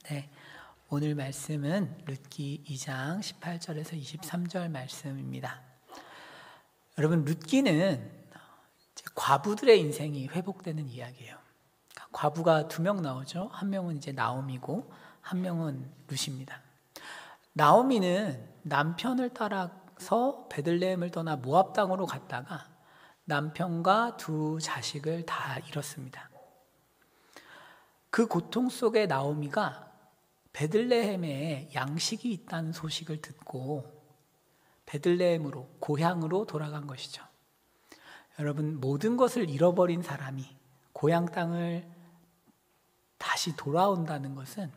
네, 오늘 말씀은 룻기 2장 18절에서 23절 말씀입니다. 여러분, 룻기는 이제 과부들의 인생이 회복되는 이야기예요. 과부가 두 명 나오죠. 한 명은 이제 나오미고 한 명은 룻입니다. 나오미는 남편을 따라서 베들레헴을 떠나 모압 땅으로 갔다가 남편과 두 자식을 다 잃었습니다. 그 고통 속에 나오미가 베들레헴에 양식이 있다는 소식을 듣고 베들레헴으로, 고향으로 돌아간 것이죠. 여러분, 모든 것을 잃어버린 사람이 고향 땅을 다시 돌아온다는 것은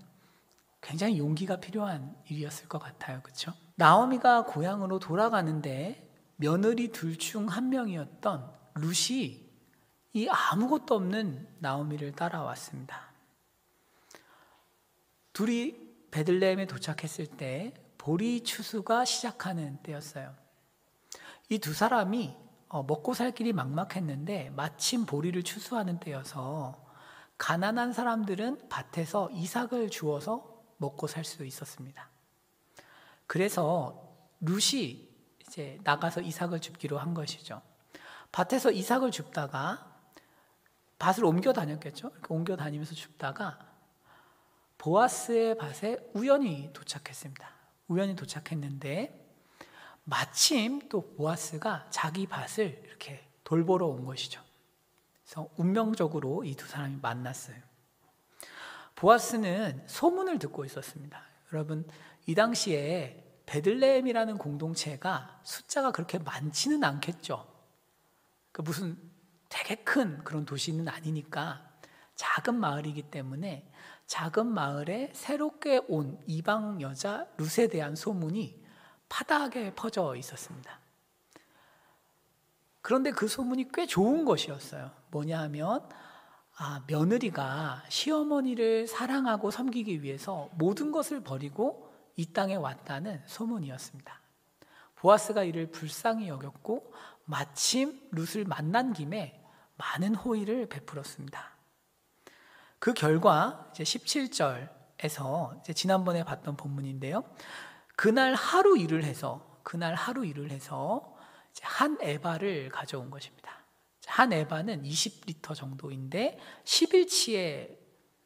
굉장히 용기가 필요한 일이었을 것 같아요. 그렇죠? 나오미가 고향으로 돌아가는데 며느리 둘 중 한 명이었던 룻이 이 아무것도 없는 나오미를 따라왔습니다. 둘이 베들레헴에 도착했을 때 보리 추수가 시작하는 때였어요. 이 두 사람이 먹고 살 길이 막막했는데 마침 보리를 추수하는 때여서 가난한 사람들은 밭에서 이삭을 주워서 먹고 살 수 있었습니다. 그래서 룻이 이제 나가서 이삭을 줍기로 한 것이죠. 밭에서 이삭을 줍다가 밭을 옮겨 다녔겠죠. 옮겨 다니면서 줍다가 보아스의 밭에 우연히 도착했습니다. 우연히 도착했는데 마침 또 보아스가 자기 밭을 이렇게 돌보러 온 것이죠. 그래서 운명적으로 이 두 사람이 만났어요. 보아스는 소문을 듣고 있었습니다. 여러분, 이 당시에 베들레헴이라는 공동체가 숫자가 그렇게 많지는 않겠죠. 무슨 되게 큰 그런 도시는 아니니까 작은 마을이기 때문에 작은 마을에 새롭게 온 이방 여자 룻에 대한 소문이 파다하게 퍼져 있었습니다. 그런데 그 소문이 꽤 좋은 것이었어요. 뭐냐 하면 며느리가 시어머니를 사랑하고 섬기기 위해서 모든 것을 버리고 이 땅에 왔다는 소문이었습니다. 보아스가 이를 불쌍히 여겼고 마침 룻을 만난 김에 많은 호의를 베풀었습니다. 그 결과 이제 17절에서 이제 지난번에 봤던 본문인데요. 그날 하루 일을 해서 이제 한 에바를 가져온 것입니다. 한 에바는 20리터 정도인데 10일치의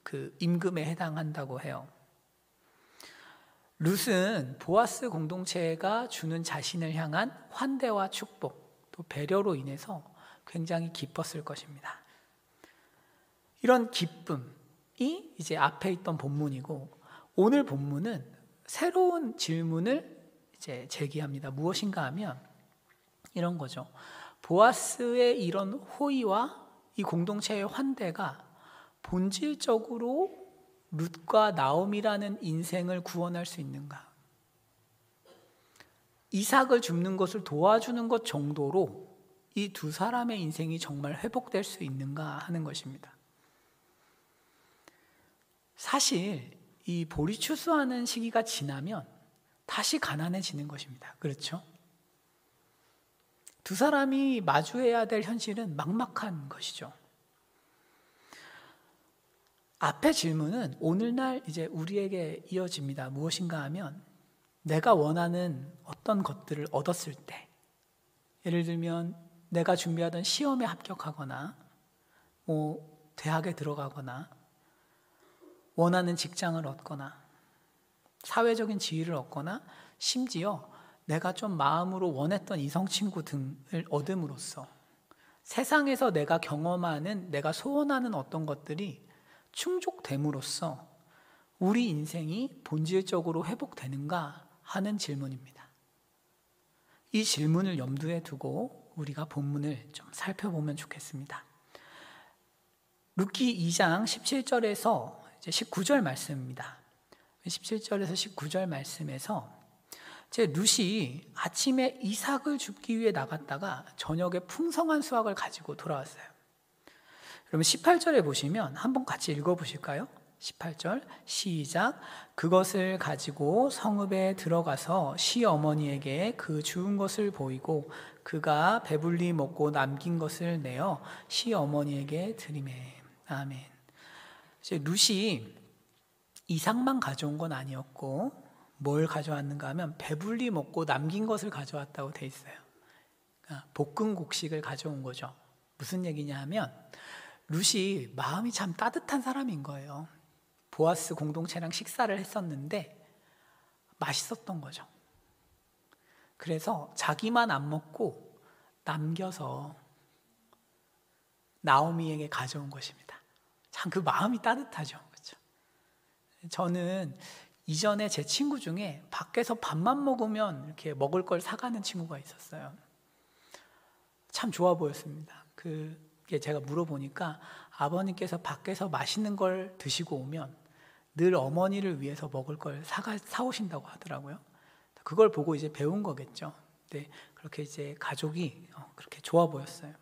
그 임금에 해당한다고 해요. 룻은 보아스 공동체가 주는 자신을 향한 환대와 축복, 또 배려로 인해서 굉장히 기뻤을 것입니다. 이런 기쁨이 이제 앞에 있던 본문이고, 오늘 본문은 새로운 질문을 이제 제기합니다. 무엇인가 하면 이런 거죠. 보아스의 이런 호의와 이 공동체의 환대가 본질적으로 룻과 나오미라는 인생을 구원할 수 있는가? 이삭을 줍는 것을 도와주는 것 정도로 이 두 사람의 인생이 정말 회복될 수 있는가 하는 것입니다. 사실 이 보리 추수하는 시기가 지나면 다시 가난해지는 것입니다. 그렇죠? 두 사람이 마주해야 될 현실은 막막한 것이죠. 앞의 질문은 오늘날 이제 우리에게 이어집니다. 무엇인가 하면 내가 원하는 어떤 것들을 얻었을 때, 예를 들면 내가 준비하던 시험에 합격하거나 대학에 들어가거나 원하는 직장을 얻거나 사회적인 지위를 얻거나 심지어 내가 좀 마음으로 원했던 이성 친구 등을 얻음으로써 세상에서 내가 경험하는, 내가 소원하는 어떤 것들이 충족됨으로써 우리 인생이 본질적으로 회복되는가 하는 질문입니다. 이 질문을 염두에 두고 우리가 본문을 좀 살펴보면 좋겠습니다. 룻기 2장 17절에서 이제 19절 말씀입니다. 17절에서 19절 말씀에서 룻이 아침에 이삭을 줍기 위해 나갔다가 저녁에 풍성한 수확을 가지고 돌아왔어요. 여러분 18절에 보시면 한번 같이 읽어보실까요? 18절 시작. 그것을 가지고 성읍에 들어가서 시어머니에게 그 주운 것을 보이고 그가 배불리 먹고 남긴 것을 내어 시어머니에게 드리매. 아멘. 이제 룻이 이상만 가져온 건 아니었고 뭘 가져왔는가 하면 배불리 먹고 남긴 것을 가져왔다고 돼 있어요. 그러니까 볶은 곡식을 가져온 거죠. 무슨 얘기냐 하면 룻이 마음이 참 따뜻한 사람인 거예요. 보아스 공동체랑 식사를 했었는데 맛있었던 거죠. 그래서 자기만 안 먹고 남겨서 나오미에게 가져온 것입니다. 참 그 마음이 따뜻하죠. 그렇죠? 저는 이전에 제 친구 중에 밖에서 밥만 먹으면 이렇게 먹을 걸 사가는 친구가 있었어요. 참 좋아 보였습니다. 그게 제가 물어보니까 아버님께서 밖에서 맛있는 걸 드시고 오면 늘 어머니를 위해서 먹을 걸 사오신다고 하더라고요. 그걸 보고 이제 배운 거겠죠. 근데 그렇게 이제 가족이 그렇게 좋아 보였어요.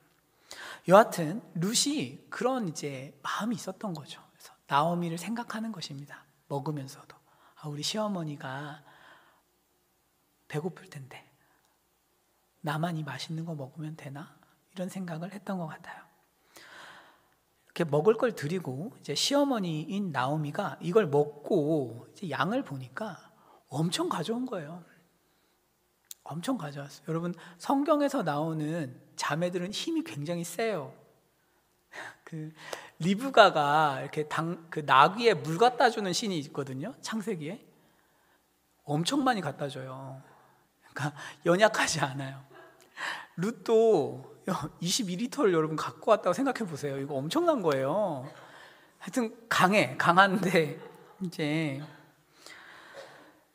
여하튼 룻이 그런 이제 마음이 있었던 거죠. 그래서 나오미를 생각하는 것입니다. 먹으면서도 우리 시어머니가 배고플 텐데 나만 이 맛있는 거 먹으면 되나? 이런 생각을 했던 것 같아요. 이렇게 먹을 걸 드리고 이제 시어머니인 나오미가 이걸 먹고 이제 양을 보니까 엄청 가져온 거예요. 엄청 가져왔어요. 여러분, 성경에서 나오는 자매들은 힘이 굉장히 세요. 리브가가 이렇게 그 나귀에 물 갖다 주는 씬이 있거든요. 창세기에 엄청 많이 갖다 줘요. 그러니까 연약하지 않아요. 룻도 22리터를 여러분 갖고 왔다고 생각해 보세요. 이거 엄청난 거예요. 하여튼 강한데 이제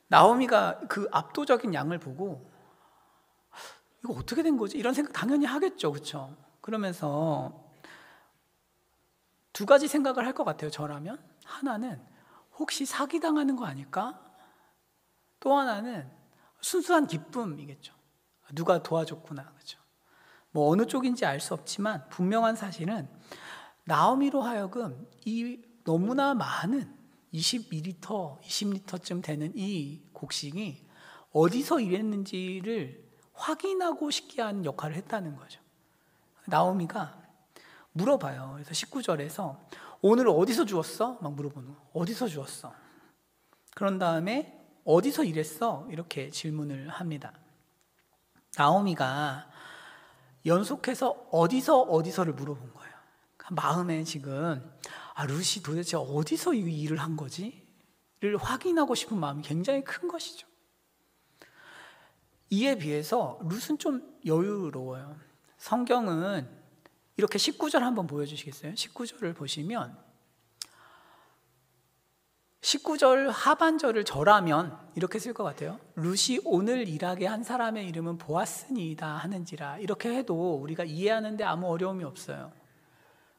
나오미가 그 압도적인 양을 보고 이거 어떻게 된 거지? 이런 생각 당연히 하겠죠. 그렇죠? 그러면서 두 가지 생각을 할 것 같아요. 저라면 하나는 혹시 사기당하는 거 아닐까? 또 하나는 순수한 기쁨이겠죠. 누가 도와줬구나. 그렇죠? 뭐 어느 쪽인지 알 수 없지만 분명한 사실은 나오미로 하여금 이 너무나 많은 22리터, 20리터쯤 되는 이 곡식이 어디서 일했는지를 확인하고 싶게 하는 역할을 했다는 거죠. 나오미가 물어봐요. 그래서 19절에서 오늘 어디서 주웠어? 막 물어보는 거예요. 어디서 주웠어? 그런 다음에 어디서 일했어? 이렇게 질문을 합니다. 나오미가 연속해서 어디서를 물어본 거예요. 마음에 지금 룻이 도대체 어디서 이 일을 한 거지? 를 확인하고 싶은 마음이 굉장히 큰 것이죠. 이에 비해서 룻은 좀 여유로워요. 성경은 이렇게 19절 한번 보여주시겠어요? 19절을 보시면 19절 하반절을 저라면 이렇게 쓸 것 같아요. 룻이 오늘 일하게 한 사람의 이름은 보아스니이다 하는지라. 이렇게 해도 우리가 이해하는데 아무 어려움이 없어요.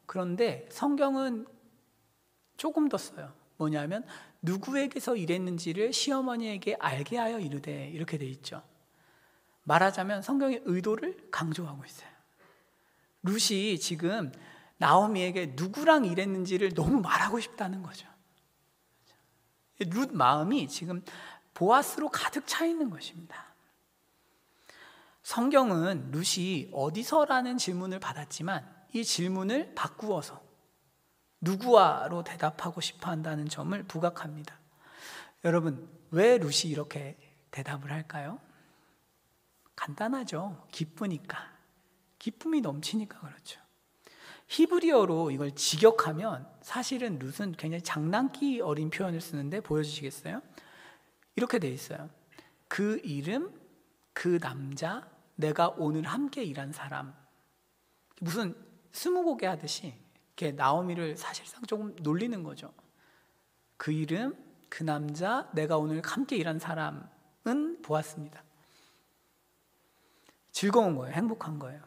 그런데 성경은 조금 더 써요. 뭐냐면 누구에게서 일했는지를 시어머니에게 알게 하여 이르되, 이렇게 돼 있죠. 말하자면 성경의 의도를 강조하고 있어요. 룻이 지금 나오미에게 누구랑 일했는지를 너무 말하고 싶다는 거죠. 룻 마음이 지금 보아스로 가득 차 있는 것입니다. 성경은 룻이 어디서라는 질문을 받았지만 이 질문을 바꾸어서 누구와로 대답하고 싶어 한다는 점을 부각합니다. 여러분, 왜 룻이 이렇게 대답을 할까요? 간단하죠. 기쁘니까. 기쁨이 넘치니까 그렇죠. 히브리어로 이걸 직역하면 사실은 룻은 굉장히 장난기 어린 표현을 쓰는데 보여주시겠어요? 이렇게 돼 있어요. 그 이름, 그 남자, 내가 오늘 함께 일한 사람. 무슨 스무고개 하듯이 이렇게 나오미를 사실상 조금 놀리는 거죠. 그 이름, 그 남자, 내가 오늘 함께 일한 사람은 보았습니다. 즐거운 거예요. 행복한 거예요.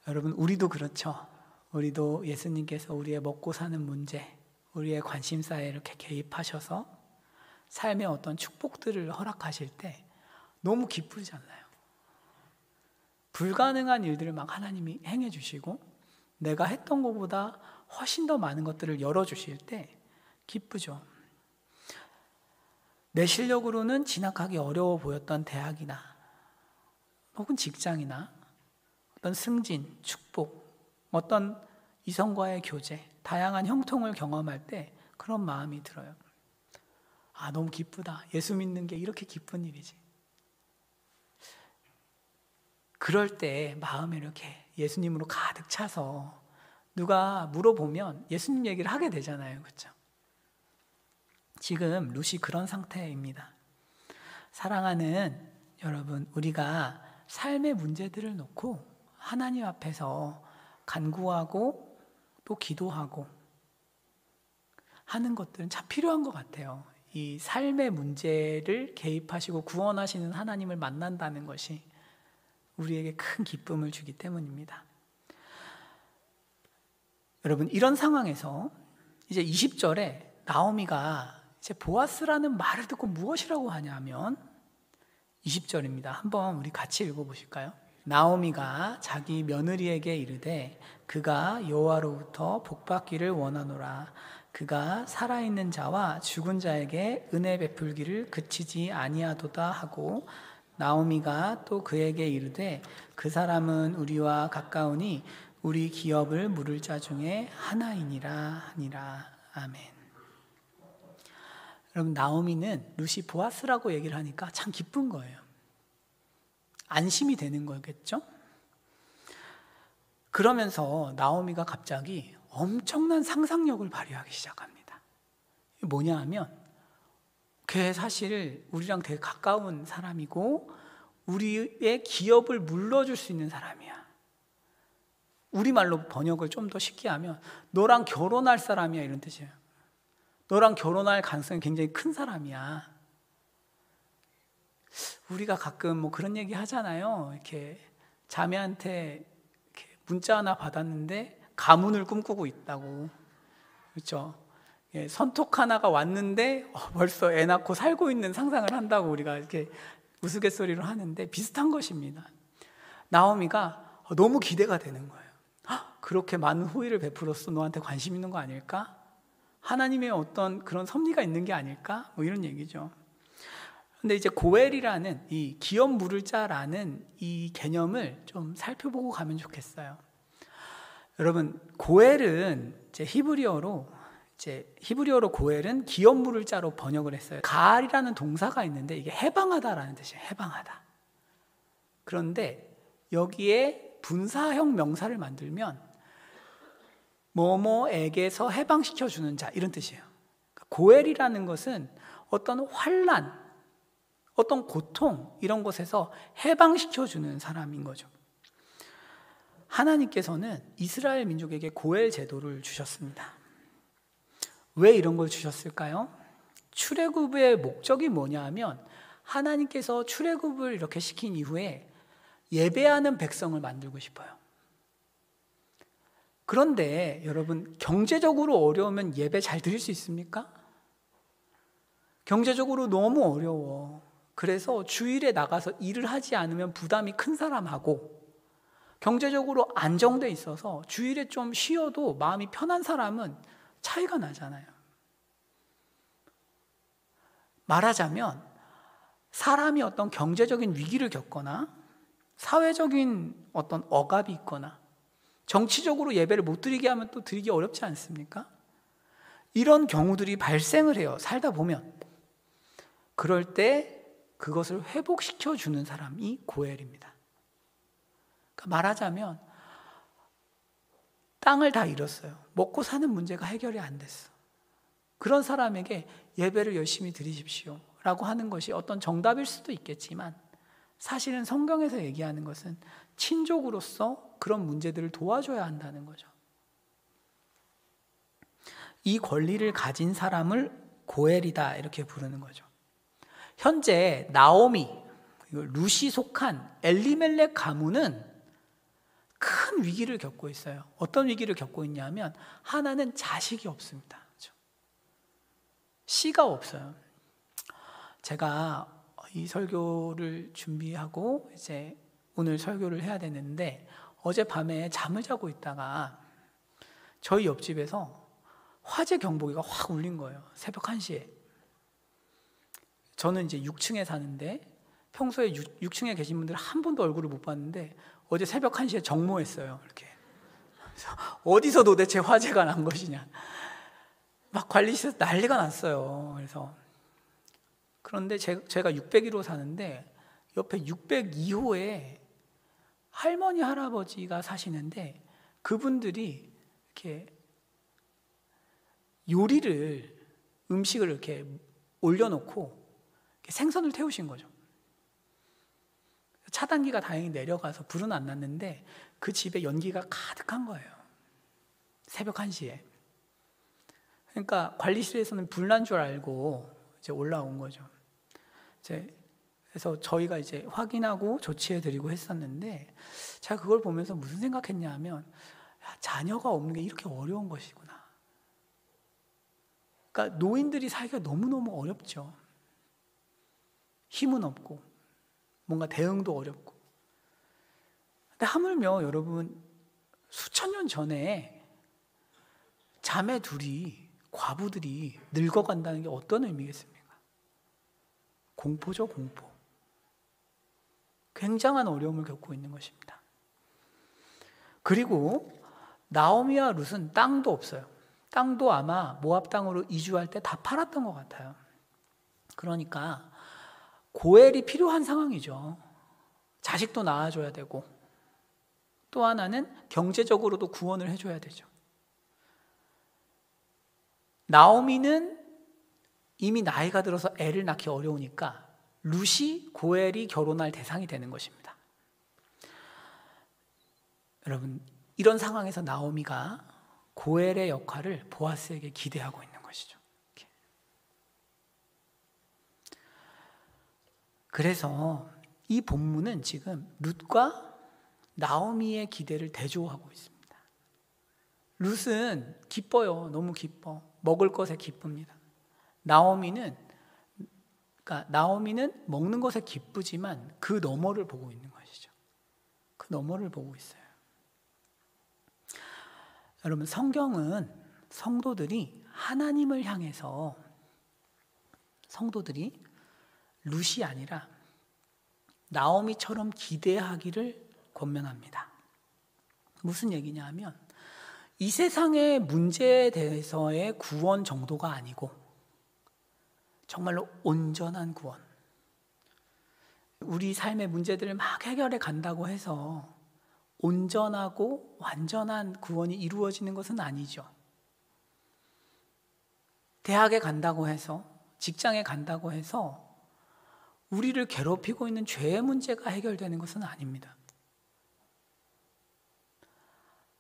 여러분, 우리도 그렇죠. 우리도 예수님께서 우리의 먹고 사는 문제, 우리의 관심사에 이렇게 개입하셔서 삶의 어떤 축복들을 허락하실 때 너무 기쁘잖아요. 불가능한 일들을 막 하나님이 행해 주시고 내가 했던 것보다 훨씬 더 많은 것들을 열어주실 때 기쁘죠. 내 실력으로는 진학하기 어려워 보였던 대학이나 혹은 직장이나 어떤 승진, 축복, 어떤 이성과의 교제, 다양한 형통을 경험할 때 그런 마음이 들어요. 아, 너무 기쁘다. 예수 믿는 게 이렇게 기쁜 일이지. 그럴 때 마음에 이렇게 예수님으로 가득 차서 누가 물어보면 예수님 얘기를 하게 되잖아요. 그렇죠? 지금 루시 그런 상태입니다. 사랑하는 여러분, 우리가 삶의 문제들을 놓고 하나님 앞에서 간구하고 또 기도하고 하는 것들은 참 필요한 것 같아요. 이 삶의 문제를 개입하시고 구원하시는 하나님을 만난다는 것이 우리에게 큰 기쁨을 주기 때문입니다. 여러분, 이런 상황에서 이제 20절에 나오미가 이제 보아스라는 말을 듣고 무엇이라고 하냐면 20절입니다. 한번 우리 같이 읽어보실까요? 나오미가 자기 며느리에게 이르되 그가 여호와로부터 복받기를 원하노라. 그가 살아있는 자와 죽은 자에게 은혜 베풀기를 그치지 아니하도다 하고, 나오미가 또 그에게 이르되 그 사람은 우리와 가까우니 우리 기업을 물을 자 중에 하나이니라 하니라. 아멘. 여러분, 나오미는 루시 보아스라고 얘기를 하니까 참 기쁜 거예요. 안심이 되는 거겠죠? 그러면서 나오미가 갑자기 엄청난 상상력을 발휘하기 시작합니다. 뭐냐 하면 걔 사실 우리랑 되게 가까운 사람이고 우리의 기업을 물러줄 수 있는 사람이야. 우리말로 번역을 좀 더 쉽게 하면 너랑 결혼할 사람이야, 이런 뜻이에요. 너랑 결혼할 가능성이 굉장히 큰 사람이야. 우리가 가끔 뭐 그런 얘기 하잖아요. 이렇게 자매한테 이렇게 문자 하나 받았는데 가문을 꿈꾸고 있다고. 그렇죠? 예, 선톡 하나가 왔는데 벌써 애 낳고 살고 있는 상상을 한다고 우리가 이렇게 우스갯소리로 하는데 비슷한 것입니다. 나오미가 너무 기대가 되는 거예요. 그렇게 많은 호의를 베풀었어. 너한테 관심 있는 거 아닐까? 하나님의 어떤 그런 섭리가 있는 게 아닐까? 뭐 이런 얘기죠. 근데 이제 고엘이라는 이 기업 물을 자라는 이 개념을 좀 살펴보고 가면 좋겠어요. 여러분, 고엘은 이제 히브리어로 고엘은 기업 물을 자로 번역을 했어요. 가알이라는 동사가 있는데 이게 해방하다라는 뜻이에요. 해방하다. 그런데 여기에 분사형 명사를 만들면 뭐뭐에게서 해방시켜 주는 자, 이런 뜻이에요. 고엘이라는 것은 어떤 환난, 어떤 고통, 이런 것에서 해방시켜 주는 사람인 거죠. 하나님께서는 이스라엘 민족에게 고엘 제도를 주셨습니다. 왜 이런 걸 주셨을까요? 출애굽의 목적이 뭐냐 하면 하나님께서 출애굽을 이렇게 시킨 이후에 예배하는 백성을 만들고 싶어요. 그런데 여러분, 경제적으로 어려우면 예배 잘 드릴 수 있습니까? 경제적으로 너무 어려워. 그래서 주일에 나가서 일을 하지 않으면 부담이 큰 사람하고, 경제적으로 안정돼 있어서 주일에 좀 쉬어도 마음이 편한 사람은 차이가 나잖아요. 말하자면 사람이 어떤 경제적인 위기를 겪거나 사회적인 어떤 억압이 있거나 정치적으로 예배를 못 드리게 하면 또 드리기 어렵지 않습니까? 이런 경우들이 발생을 해요. 살다 보면. 그럴 때 그것을 회복시켜 주는 사람이 고엘입니다. 그러니까 말하자면 땅을 다 잃었어요. 먹고 사는 문제가 해결이 안 됐어. 그런 사람에게 예배를 열심히 드리십시오 라고 하는 것이 어떤 정답일 수도 있겠지만, 사실은 성경에서 얘기하는 것은 친족으로서 그런 문제들을 도와줘야 한다는 거죠. 이 권리를 가진 사람을 고엘이다, 이렇게 부르는 거죠. 현재 나오미, 루시 속한 엘리멜렉 가문은 큰 위기를 겪고 있어요. 어떤 위기를 겪고 있냐면 하나는 자식이 없습니다. 그렇죠? 씨가 없어요. 제가 이 설교를 준비하고 이제 오늘 설교를 해야 되는데 어젯밤에 잠을 자고 있다가 저희 옆집에서 화재 경보기가 확 울린 거예요. 새벽 1시에. 저는 이제 6층에 사는데 평소에 6층에 계신 분들 한 번도 얼굴을 못 봤는데 어제 새벽 1시에 정모했어요. 이렇게. 어디서 도대체 화재가 난 것이냐. 막 관리실에서 난리가 났어요. 그런데 제가 602호 사는데 옆에 602호에 할머니 할아버지가 사시는데 그분들이 이렇게 음식을 이렇게 올려놓고 생선을 태우신 거죠. 차단기가 다행히 내려가서 불은 안 났는데 그 집에 연기가 가득한 거예요. 새벽 1시에. 그러니까 관리실에서는 불난 줄 알고 이제 올라온 거죠. 그래서 저희가 이제 확인하고 조치해드리고 했었는데 제가 그걸 보면서 무슨 생각했냐 하면 자녀가 없는 게 이렇게 어려운 것이구나. 그러니까 노인들이 살기가 너무너무 어렵죠. 힘은 없고 뭔가 대응도 어렵고. 근데 하물며 여러분 수천 년 전에 자매 둘이 과부들이 늙어간다는 게 어떤 의미겠습니까? 공포죠, 공포. 굉장한 어려움을 겪고 있는 것입니다. 그리고 나오미와 룻은 땅도 없어요. 땅도 아마 모압 땅으로 이주할 때 다 팔았던 것 같아요. 그러니까 고엘이 필요한 상황이죠. 자식도 낳아줘야 되고 또 하나는 경제적으로도 구원을 해줘야 되죠. 나오미는 이미 나이가 들어서 애를 낳기 어려우니까 룻이 고엘이 결혼할 대상이 되는 것입니다. 여러분, 이런 상황에서 나오미가 고엘의 역할을 보아스에게 기대하고 있는 것이죠. 그래서 이 본문은 지금 룻과 나오미의 기대를 대조하고 있습니다. 룻은 기뻐요. 너무 기뻐. 먹을 것에 기쁩니다. 나오미는 먹는 것에 기쁘지만 그 너머를 보고 있는 것이죠. 그 너머를 보고 있어요. 여러분, 성경은 성도들이 하나님을 향해서 룻이 아니라 나오미처럼 기대하기를 권면합니다. 무슨 얘기냐 하면 이 세상의 문제에 대해서의 구원 정도가 아니고 정말로 온전한 구원. 우리 삶의 문제들을 막 해결해 간다고 해서 온전하고 완전한 구원이 이루어지는 것은 아니죠. 대학에 간다고 해서, 직장에 간다고 해서 우리를 괴롭히고 있는 죄의 문제가 해결되는 것은 아닙니다.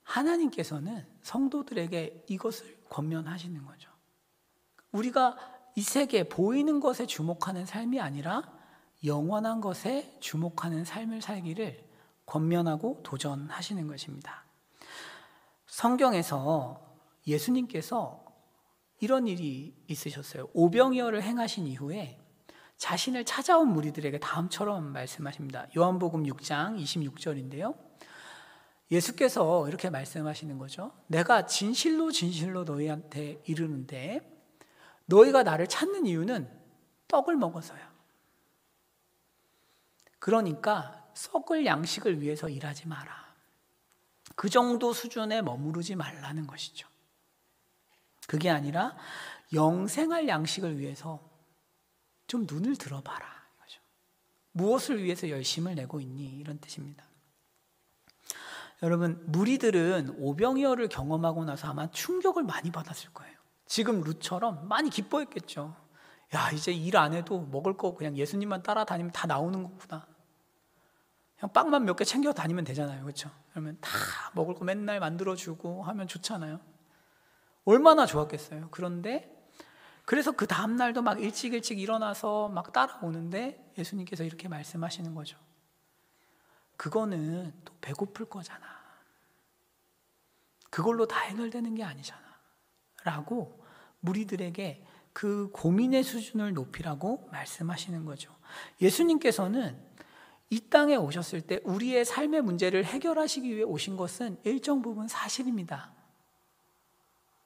하나님께서는 성도들에게 이것을 권면하시는 거죠. 우리가 이 세계 보이는 것에 주목하는 삶이 아니라 영원한 것에 주목하는 삶을 살기를 권면하고 도전하시는 것입니다. 성경에서 예수님께서 이런 일이 있으셨어요. 오병이어를 행하신 이후에 자신을 찾아온 무리들에게 다음처럼 말씀하십니다. 요한복음 6장 26절인데요. 예수께서 이렇게 말씀하시는 거죠. 내가 진실로 진실로 너희한테 이르는데 너희가 나를 찾는 이유는 떡을 먹어서요. 그러니까 썩을 양식을 위해서 일하지 마라. 그 정도 수준에 머무르지 말라는 것이죠. 그게 아니라 영생할 양식을 위해서 좀 눈을 들어봐라. 이거죠. 무엇을 위해서 열심을 내고 있니? 이런 뜻입니다. 여러분, 무리들은 오병이어를 경험하고 나서 아마 충격을 많이 받았을 거예요. 지금 룻처럼 많이 기뻐했겠죠. 야, 이제 일 안 해도 먹을 거 그냥 예수님만 따라다니면 다 나오는 거구나. 그냥 빵만 몇 개 챙겨 다니면 되잖아요. 그렇죠? 그러면 다 먹을 거 맨날 만들어주고 하면 좋잖아요. 얼마나 좋았겠어요. 그래서 그 다음날도 막 일찍 일어나서 막 따라오는데 예수님께서 이렇게 말씀하시는 거죠. 그거는 또 배고플 거잖아. 그걸로 다 해결되는 게 아니잖아. 라고 무리들에게 그 고민의 수준을 높이라고 말씀하시는 거죠. 예수님께서는 이 땅에 오셨을 때 우리의 삶의 문제를 해결하시기 위해 오신 것은 일정 부분 사실입니다.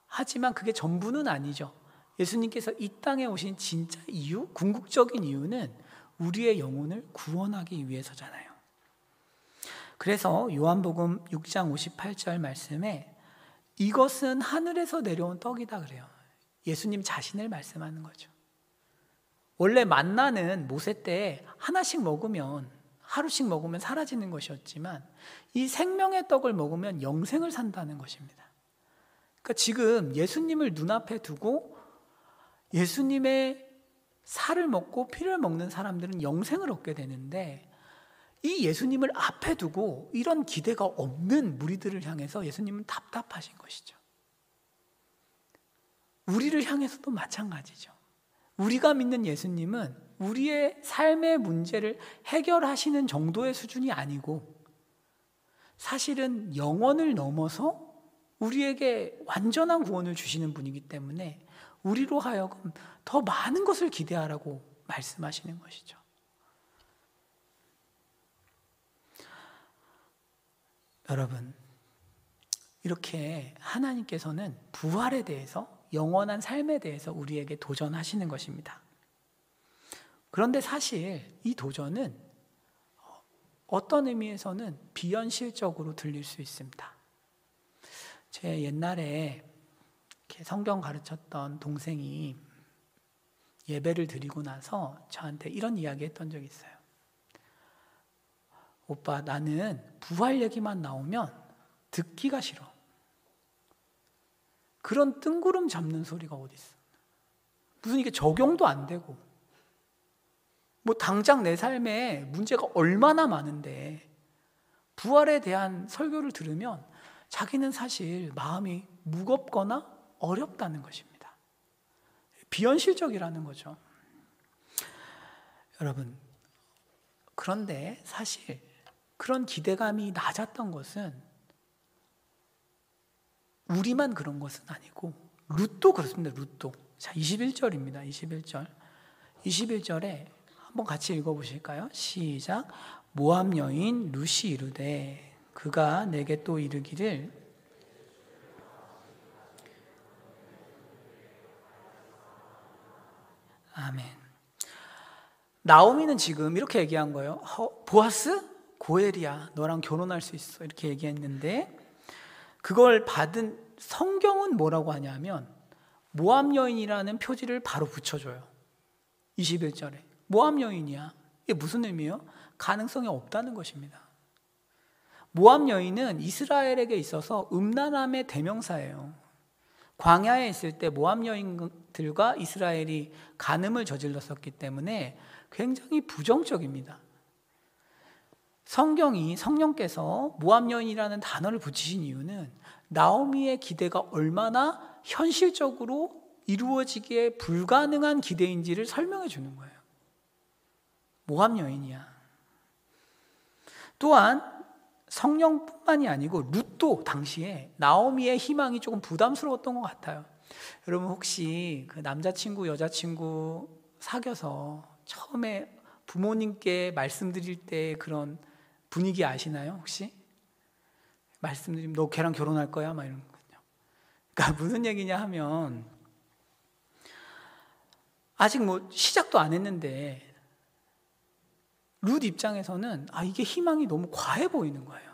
하지만 그게 전부는 아니죠. 예수님께서 이 땅에 오신 진짜 이유, 궁극적인 이유는 우리의 영혼을 구원하기 위해서잖아요. 그래서 요한복음 6장 58절 말씀에 이것은 하늘에서 내려온 떡이다 그래요. 예수님 자신을 말씀하는 거죠. 원래 만나는 모세 때 하나씩 먹으면, 하루씩 먹으면 사라지는 것이었지만 이 생명의 떡을 먹으면 영생을 산다는 것입니다. 그러니까 지금 예수님을 눈앞에 두고 예수님의 살을 먹고 피를 먹는 사람들은 영생을 얻게 되는데, 이 예수님을 앞에 두고 이런 기대가 없는 무리들을 향해서 예수님은 답답하신 것이죠. 우리를 향해서도 마찬가지죠. 우리가 믿는 예수님은 우리의 삶의 문제를 해결하시는 정도의 수준이 아니고 사실은 영원을 넘어서 우리에게 완전한 구원을 주시는 분이기 때문에 우리로 하여금 더 많은 것을 기대하라고 말씀하시는 것이죠. 여러분, 이렇게 하나님께서는 부활에 대해서, 영원한 삶에 대해서 우리에게 도전하시는 것입니다. 그런데 사실 이 도전은 어떤 의미에서는 비현실적으로 들릴 수 있습니다. 제 옛날에 이렇게 성경 가르쳤던 동생이 예배를 드리고 나서 저한테 이런 이야기 했던 적이 있어요. 오빠, 나는 부활 얘기만 나오면 듣기가 싫어. 그런 뜬구름 잡는 소리가 어디 있어. 무슨 이게 적용도 안 되고, 뭐 당장 내 삶에 문제가 얼마나 많은데 부활에 대한 설교를 들으면 자기는 사실 마음이 무겁거나 어렵다는 것입니다. 비현실적이라는 거죠. 여러분, 그런데 사실 그런 기대감이 낮았던 것은 우리만 그런 것은 아니고 룻도 그렇습니다. 룻도. 자, 21절입니다. 21절에 한번 같이 읽어보실까요? 시작. 모압 여인 룻이 이르되 그가 내게 또 이르기를 아멘. 나오미는 지금 이렇게 얘기한 거예요. 보아스? 고엘이야. 너랑 결혼할 수 있어. 이렇게 얘기했는데 그걸 받은 성경은 뭐라고 하냐면 모압 여인이라는 표지를 바로 붙여줘요. 21절에. 모압 여인이야. 이게 무슨 의미예요? 가능성이 없다는 것입니다. 모압 여인은 이스라엘에게 있어서 음란함의 대명사예요. 광야에 있을 때 모압 여인들과 이스라엘이 간음을 저질렀었기 때문에 굉장히 부정적입니다. 성령께서 모압 여인이라는 단어를 붙이신 이유는 나오미의 기대가 얼마나 현실적으로 이루어지기에 불가능한 기대인지를 설명해 주는 거예요. 모압 여인이야. 또한 성령뿐만이 아니고 룻도 당시에 나오미의 희망이 조금 부담스러웠던 것 같아요. 여러분 혹시 그 남자친구 여자친구 사귀어서 처음에 부모님께 말씀드릴 때 그런 분위기 아시나요? 혹시? 말씀드리면 너 걔랑 결혼할 거야? 막 이런 거거든요. 그러니까 무슨 얘기냐 하면 아직 뭐 시작도 안 했는데 룻 입장에서는 이게 희망이 너무 과해 보이는 거예요.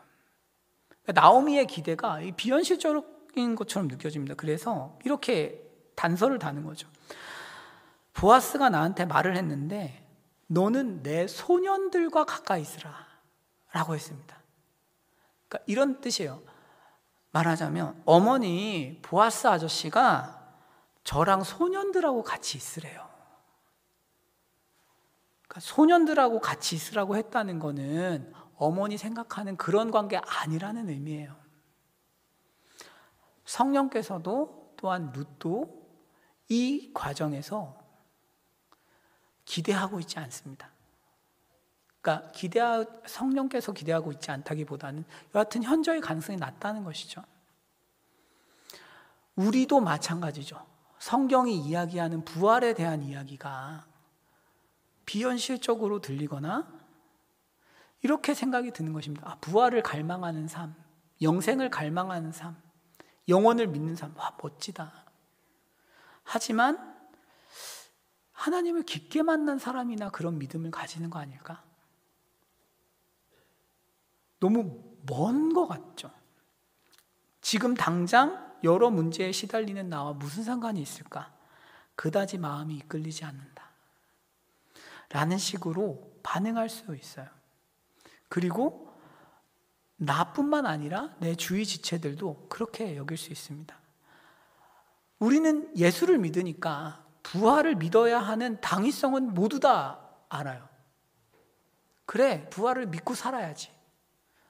그러니까 나오미의 기대가 비현실적인 것처럼 느껴집니다. 그래서 이렇게 단서를 다는 거죠. 보아스가 나한테 말을 했는데 너는 내 소년들과 가까이 있으라 라고 했습니다. 그러니까 이런 뜻이에요. 말하자면 어머니 보아스 아저씨가 저랑 소년들하고 같이 있으래요. 그러니까 소년들하고 같이 있으라고 했다는 거는 어머니 생각하는 그런 관계 아니라는 의미예요. 성령께서도 또한 룻도 이 과정에서 기대하고 있지 않습니다. 그러니까 성령께서 기대하고 있지 않다기보다는 여하튼 현저히 가능성이 낮다는 것이죠. 우리도 마찬가지죠. 성경이 이야기하는 부활에 대한 이야기가 비현실적으로 들리거나 이렇게 생각이 드는 것입니다. 부활을 갈망하는 삶, 영생을 갈망하는 삶, 영원을 믿는 삶, 멋지다. 하지만 하나님을 깊게 만난 사람이나 그런 믿음을 가지는 거 아닐까? 너무 먼 것 같죠? 지금 당장 여러 문제에 시달리는 나와 무슨 상관이 있을까? 그다지 마음이 이끌리지 않는다 라는 식으로 반응할 수 있어요. 그리고 나뿐만 아니라 내 주위 지체들도 그렇게 여길 수 있습니다. 우리는 예수를 믿으니까 부활을 믿어야 하는 당위성은 모두 다 알아요. 그래, 부활을 믿고 살아야지.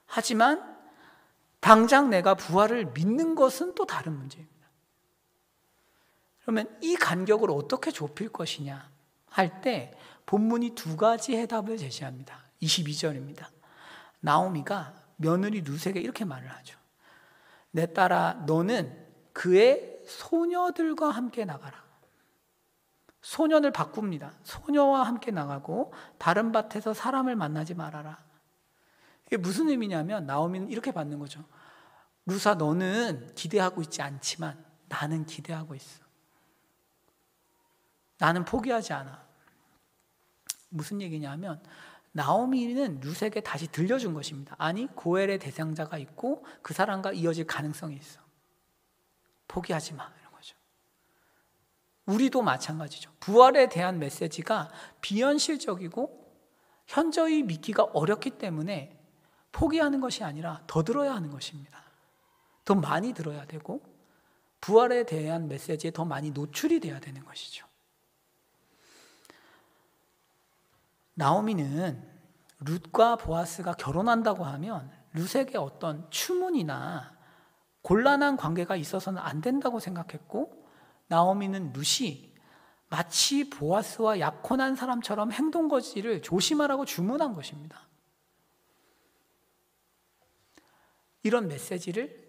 하지만 당장 내가 부활을 믿는 것은 또 다른 문제입니다. 그러면 이 간격을 어떻게 좁힐 것이냐 할 때 본문이 두 가지 해답을 제시합니다. 22절입니다. 나오미가 며느리 룻에게 이렇게 말을 하죠. 내 딸아, 너는 그의 소녀들과 함께 나가라. 소년을 바꿉니다. 소녀와 함께 나가고 다른 밭에서 사람을 만나지 말아라. 이게 무슨 의미냐면 나오미는 이렇게 받는 거죠. 룻아, 너는 기대하고 있지 않지만 나는 기대하고 있어. 나는 포기하지 않아. 무슨 얘기냐면 나오미는 룻에게 다시 들려준 것입니다. 아니, 고엘의 대상자가 있고 그 사람과 이어질 가능성이 있어. 포기하지 마, 이런 거죠. 우리도 마찬가지죠. 부활에 대한 메시지가 비현실적이고 현저히 믿기가 어렵기 때문에 포기하는 것이 아니라 더 들어야 하는 것입니다. 더 많이 들어야 되고 부활에 대한 메시지에 더 많이 노출이 돼야 되는 것이죠. 나오미는 룻과 보아스가 결혼한다고 하면 룻에게 어떤 추문이나 곤란한 관계가 있어서는 안 된다고 생각했고, 나오미는 룻이 마치 보아스와 약혼한 사람처럼 행동거지를 조심하라고 주문한 것입니다. 이런 메시지를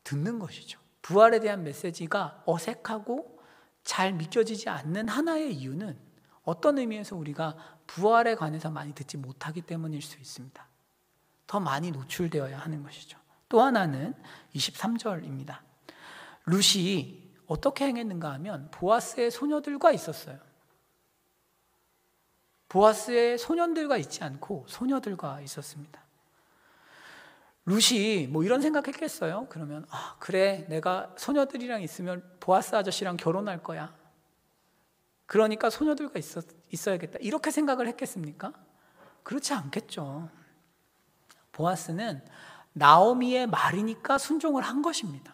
듣는 것이죠. 부활에 대한 메시지가 어색하고 잘 믿겨지지 않는 하나의 이유는 어떤 의미에서 우리가 부활에 관해서 많이 듣지 못하기 때문일 수 있습니다. 더 많이 노출되어야 하는 것이죠. 또 하나는 23절입니다. 룻이 어떻게 행했는가 하면 보아스의 소녀들과 있었어요. 보아스의 소년들과 있지 않고 소녀들과 있었습니다. 룻이 뭐 이런 생각했겠어요? 그러면 그래, 내가 소녀들이랑 있으면 보아스 아저씨랑 결혼할 거야. 그러니까 소녀들과 있어야겠다. 이렇게 생각을 했겠습니까? 그렇지 않겠죠. 보아스는 나오미의 말이니까 순종을 한 것입니다.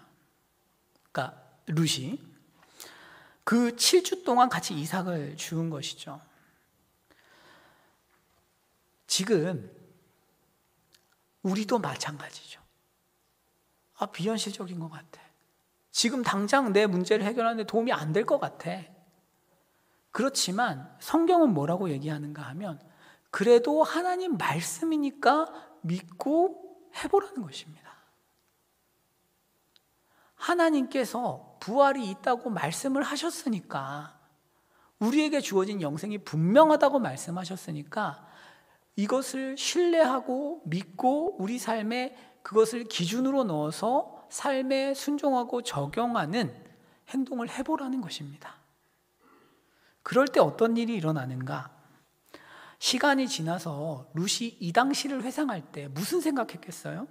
그러니까 룻이 그 7주 동안 같이 이삭을 주운 것이죠. 지금 우리도 마찬가지죠. 비현실적인 것 같아. 지금 당장 내 문제를 해결하는데 도움이 안 될 것 같아. 그렇지만 성경은 뭐라고 얘기하는가 하면 그래도 하나님 말씀이니까 믿고 해보라는 것입니다. 하나님께서 부활이 있다고 말씀을 하셨으니까, 우리에게 주어진 영생이 분명하다고 말씀하셨으니까 이것을 신뢰하고 믿고 우리 삶에 그것을 기준으로 넣어서 삶에 순종하고 적용하는 행동을 해보라는 것입니다. 그럴 때 어떤 일이 일어나는가? 시간이 지나서 룻이 이 당시를 회상할 때 무슨 생각했겠어요?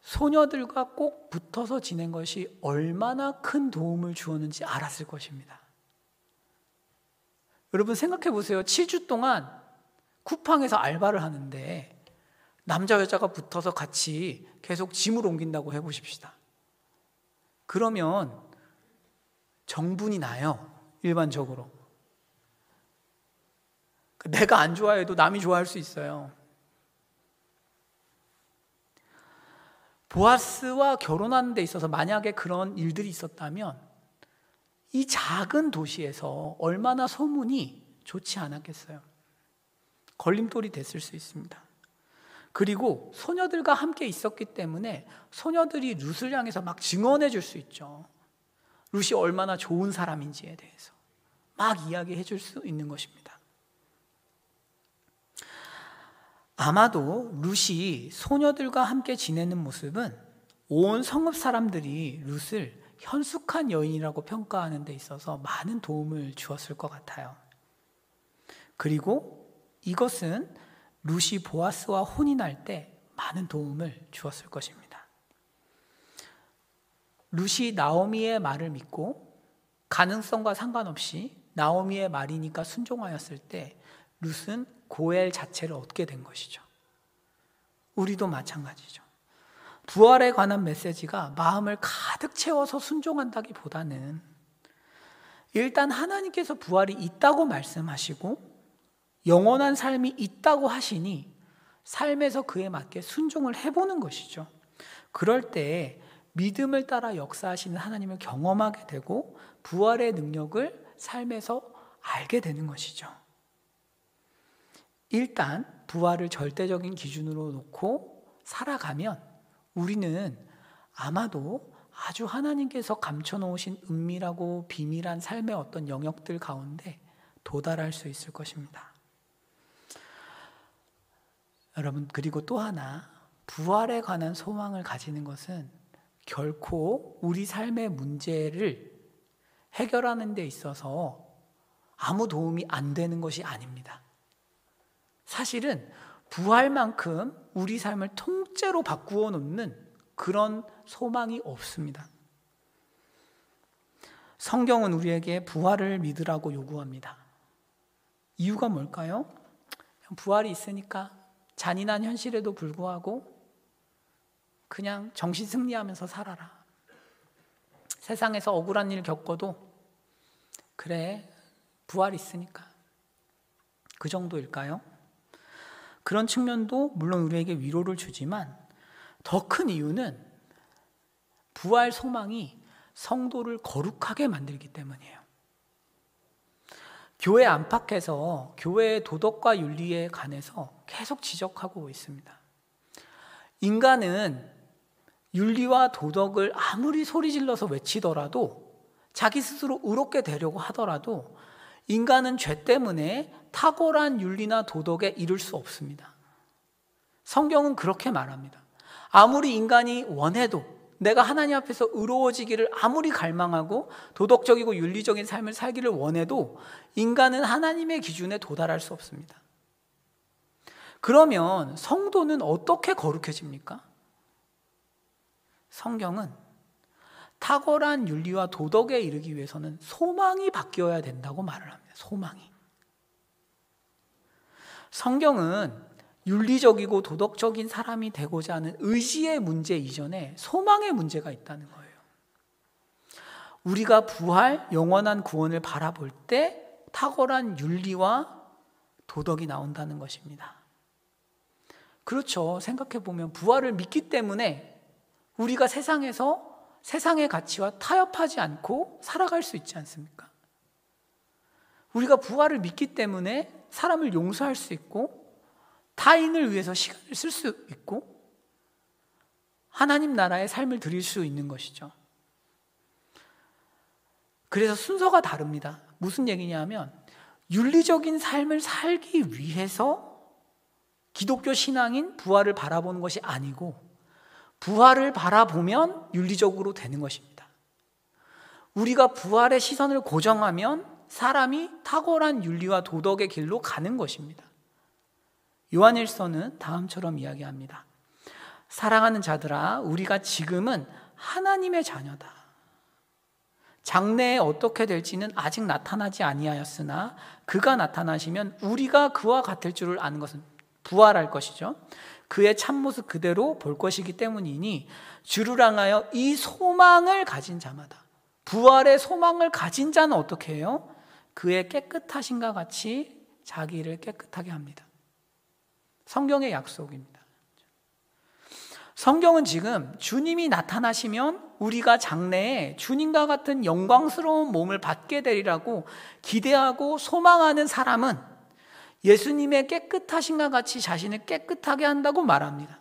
소녀들과 꼭 붙어서 지낸 것이 얼마나 큰 도움을 주었는지 알았을 것입니다. 여러분 생각해 보세요. 7주 동안 쿠팡에서 알바를 하는데 남자 여자가 붙어서 같이 계속 짐을 옮긴다고 해보십시다. 그러면 정분이 나요. 일반적으로. 내가 안 좋아해도 남이 좋아할 수 있어요. 보아스와 결혼하는 데 있어서 만약에 그런 일들이 있었다면 이 작은 도시에서 얼마나 소문이 좋지 않았겠어요. 걸림돌이 됐을 수 있습니다. 그리고 소녀들과 함께 있었기 때문에 소녀들이 룻을 향해서 막 증언해 줄 수 있죠. 룻이 얼마나 좋은 사람인지에 대해서 막 이야기해 줄 수 있는 것입니다. 아마도 룻이 소녀들과 함께 지내는 모습은 온 성읍 사람들이 룻을 현숙한 여인이라고 평가하는 데 있어서 많은 도움을 주었을 것 같아요. 그리고 이것은 룻이 보아스와 혼인할 때 많은 도움을 주었을 것입니다. 룻이 나오미의 말을 믿고 가능성과 상관없이 나오미의 말이니까 순종하였을 때 룻은 고엘 자체를 얻게 된 것이죠. 우리도 마찬가지죠. 부활에 관한 메시지가 마음을 가득 채워서 순종한다기보다는 일단 하나님께서 부활이 있다고 말씀하시고 영원한 삶이 있다고 하시니 삶에서 그에 맞게 순종을 해보는 것이죠. 그럴 때 믿음을 따라 역사하시는 하나님을 경험하게 되고 부활의 능력을 삶에서 알게 되는 것이죠. 일단 부활을 절대적인 기준으로 놓고 살아가면 우리는 아마도 아주 하나님께서 감춰놓으신 은밀하고 비밀한 삶의 어떤 영역들 가운데 도달할 수 있을 것입니다. 여러분, 그리고 또 하나, 부활에 관한 소망을 가지는 것은 결코 우리 삶의 문제를 해결하는 데 있어서 아무 도움이 안 되는 것이 아닙니다. 사실은 부활만큼 우리 삶을 통째로 바꾸어 놓는 그런 소망이 없습니다. 성경은 우리에게 부활을 믿으라고 요구합니다. 이유가 뭘까요? 부활이 있으니까 잔인한 현실에도 불구하고 그냥 정신 승리하면서 살아라. 세상에서 억울한 일 겪어도 그래, 부활이 있으니까. 그 정도일까요? 그런 측면도 물론 우리에게 위로를 주지만 더 큰 이유는 부활 소망이 성도를 거룩하게 만들기 때문이에요. 교회 안팎에서 교회의 도덕과 윤리에 관해서 계속 지적하고 있습니다. 인간은 윤리와 도덕을 아무리 소리질러서 외치더라도 자기 스스로 의롭게 되려고 하더라도 인간은 죄 때문에 탁월한 윤리나 도덕에 이를 수 없습니다. 성경은 그렇게 말합니다. 아무리 인간이 원해도 내가 하나님 앞에서 의로워지기를 아무리 갈망하고 도덕적이고 윤리적인 삶을 살기를 원해도 인간은 하나님의 기준에 도달할 수 없습니다. 그러면 성도는 어떻게 거룩해집니까? 성경은 탁월한 윤리와 도덕에 이르기 위해서는 소망이 바뀌어야 된다고 말을 합니다. 소망이. 성경은 윤리적이고 도덕적인 사람이 되고자 하는 의지의 문제 이전에 소망의 문제가 있다는 거예요. 우리가 부활, 영원한 구원을 바라볼 때 탁월한 윤리와 도덕이 나온다는 것입니다. 그렇죠. 생각해보면 부활을 믿기 때문에 우리가 세상에서 세상의 가치와 타협하지 않고 살아갈 수 있지 않습니까? 우리가 부활을 믿기 때문에 사람을 용서할 수 있고 타인을 위해서 시간을 쓸 수 있고 하나님 나라의 삶을 드릴 수 있는 것이죠. 그래서 순서가 다릅니다. 무슨 얘기냐면 윤리적인 삶을 살기 위해서 기독교 신앙인 부활을 바라보는 것이 아니고 부활을 바라보면 윤리적으로 되는 것입니다. 우리가 부활의 시선을 고정하면 사람이 탁월한 윤리와 도덕의 길로 가는 것입니다. 요한일서는 다음처럼 이야기합니다. 사랑하는 자들아, 우리가 지금은 하나님의 자녀다. 장래에 어떻게 될지는 아직 나타나지 아니하였으나 그가 나타나시면 우리가 그와 같을 줄을 아는 것은 부활할 것이죠. 그의 참모습 그대로 볼 것이기 때문이니 주를 향하여 이 소망을 가진 자마다, 부활의 소망을 가진 자는 어떻게 해요? 그의 깨끗하심과 같이 자기를 깨끗하게 합니다. 성경의 약속입니다. 성경은 지금 주님이 나타나시면 우리가 장래에 주님과 같은 영광스러운 몸을 받게 되리라고 기대하고 소망하는 사람은 예수님의 깨끗하심과 같이 자신을 깨끗하게 한다고 말합니다.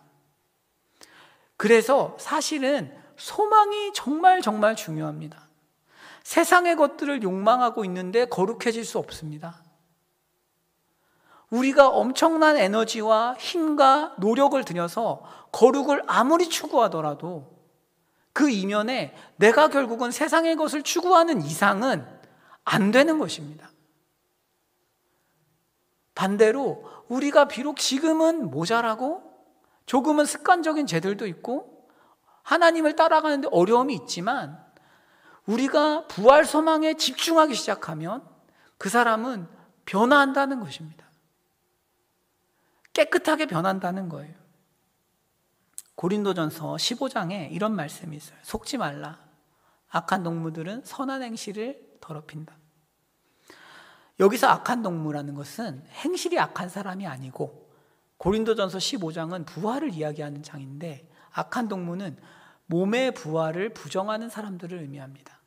그래서 사실은 소망이 정말 중요합니다. 세상의 것들을 욕망하고 있는데 거룩해질 수 없습니다. 우리가 엄청난 에너지와 힘과 노력을 들여서 거룩을 아무리 추구하더라도 그 이면에 내가 결국은 세상의 것을 추구하는 이상은 안 되는 것입니다. 반대로 우리가 비록 지금은 모자라고 조금은 습관적인 죄들도 있고 하나님을 따라가는데 어려움이 있지만 우리가 부활 소망에 집중하기 시작하면 그 사람은 변화한다는 것입니다. 깨끗하게 변한다는 거예요. 고린도전서 15장에 이런 말씀이 있어요. 속지 말라. 악한 동무들은 선한 행실을 더럽힌다. 여기서 악한 동무라는 것은 행실이 악한 사람이 아니고, 고린도전서 15장은 부활을 이야기하는 장인데, 악한 동무는 몸의 부활을 부정하는 사람들을 의미합니다.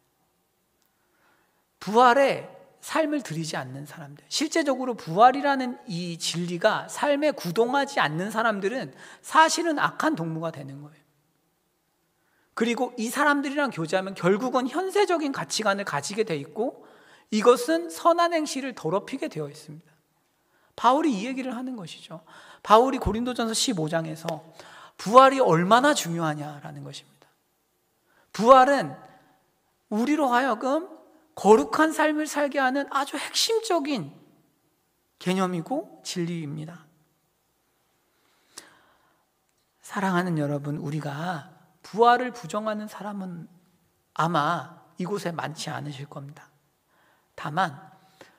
부활에 삶을 들이지 않는 사람들, 실제적으로 부활이라는 이 진리가 삶에 구동하지 않는 사람들은 사실은 악한 동무가 되는 거예요. 그리고 이 사람들이랑 교제하면 결국은 현세적인 가치관을 가지게 돼 있고, 이것은 선한 행실을 더럽히게 되어 있습니다. 바울이 이 얘기를 하는 것이죠. 바울이 고린도전서 15장에서 부활이 얼마나 중요하냐라는 것입니다. 부활은 우리로 하여금 거룩한 삶을 살게 하는 아주 핵심적인 개념이고 진리입니다. 사랑하는 여러분, 우리가 부활을 부정하는 사람은 아마 이곳에 많지 않으실 겁니다. 다만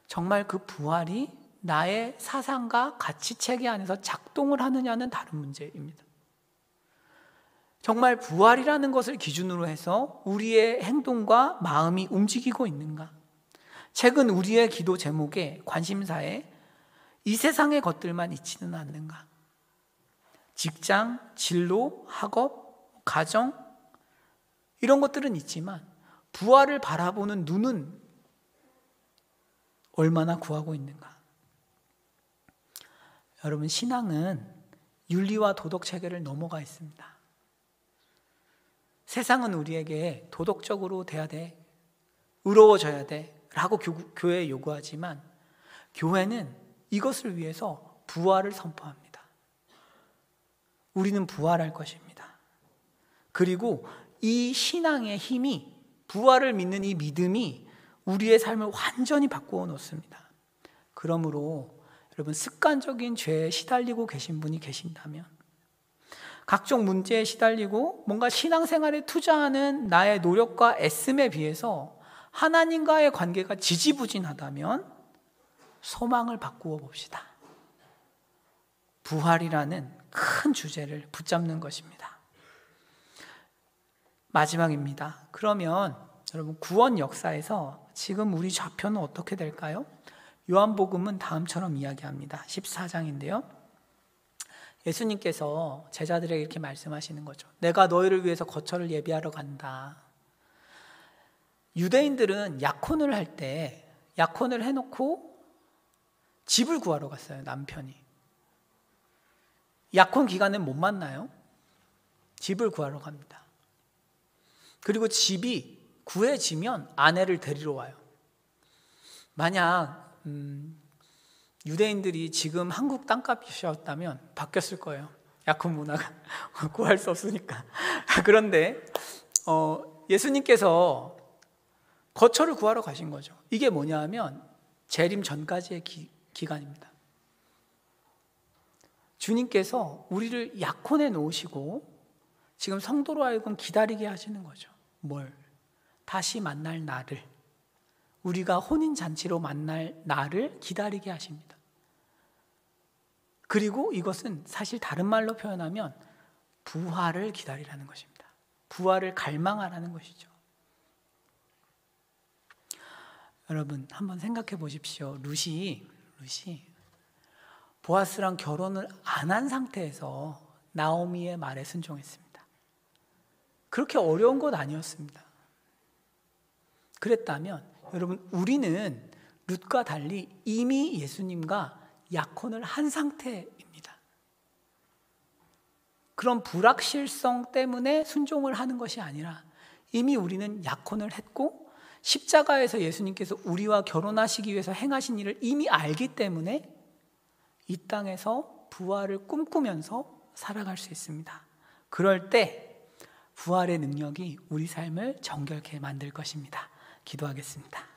정말 그 부활이 나의 사상과 가치체계 안에서 작동을 하느냐는 다른 문제입니다. 정말 부활이라는 것을 기준으로 해서 우리의 행동과 마음이 움직이고 있는가? 최근 우리의 기도 제목에, 관심사에 이 세상의 것들만 있지는 않는가? 직장, 진로, 학업, 가정, 이런 것들은 있지만 부활을 바라보는 눈은 얼마나 구하고 있는가? 여러분, 신앙은 윤리와 도덕 체계를 넘어가 있습니다. 세상은 우리에게 도덕적으로 돼야 돼, 의로워져야 돼 라고 교회에 요구하지만, 교회는 이것을 위해서 부활을 선포합니다. 우리는 부활할 것입니다. 그리고 이 신앙의 힘이, 부활을 믿는 이 믿음이 우리의 삶을 완전히 바꾸어 놓습니다. 그러므로 여러분, 습관적인 죄에 시달리고 계신 분이 계신다면, 각종 문제에 시달리고 뭔가 신앙생활에 투자하는 나의 노력과 애씀에 비해서 하나님과의 관계가 지지부진하다면 소망을 바꾸어 봅시다. 부활이라는 큰 주제를 붙잡는 것입니다. 마지막입니다. 그러면 여러분, 구원 역사에서 지금 우리 좌표는 어떻게 될까요? 요한복음은 다음처럼 이야기합니다. 14장인데요. 예수님께서 제자들에게 이렇게 말씀하시는 거죠. 내가 너희를 위해서 거처를 예비하러 간다. 유대인들은 약혼을 할 때 약혼을 해놓고 집을 구하러 갔어요. 남편이. 약혼 기간은 못 만나요. 집을 구하러 갑니다. 그리고 집이 구해지면 아내를 데리러 와요. 만약 유대인들이 지금 한국 땅값이었다면 바뀌었을 거예요. 약혼 문화가 구할 수 없으니까. 그런데 예수님께서 거처를 구하러 가신 거죠. 이게 뭐냐 하면 재림 전까지의 기간입니다. 주님께서 우리를 약혼해 놓으시고 지금 성도로 하여금 기다리게 하시는 거죠. 뭘? 다시 만날 날을, 우리가 혼인잔치로 만날 날을 기다리게 하십니다. 그리고 이것은 사실 다른 말로 표현하면 부활을 기다리라는 것입니다. 부활을 갈망하라는 것이죠. 여러분, 한번 생각해 보십시오. 룻이 보아스랑 결혼을 안 한 상태에서 나오미의 말에 순종했습니다. 그렇게 어려운 것 아니었습니다. 그랬다면 여러분, 우리는 룻과 달리 이미 예수님과 약혼을 한 상태입니다. 그런 불확실성 때문에 순종을 하는 것이 아니라 이미 우리는 약혼을 했고 십자가에서 예수님께서 우리와 결혼하시기 위해서 행하신 일을 이미 알기 때문에 이 땅에서 부활을 꿈꾸면서 살아갈 수 있습니다. 그럴 때 부활의 능력이 우리 삶을 정결케 만들 것입니다. 기도하겠습니다.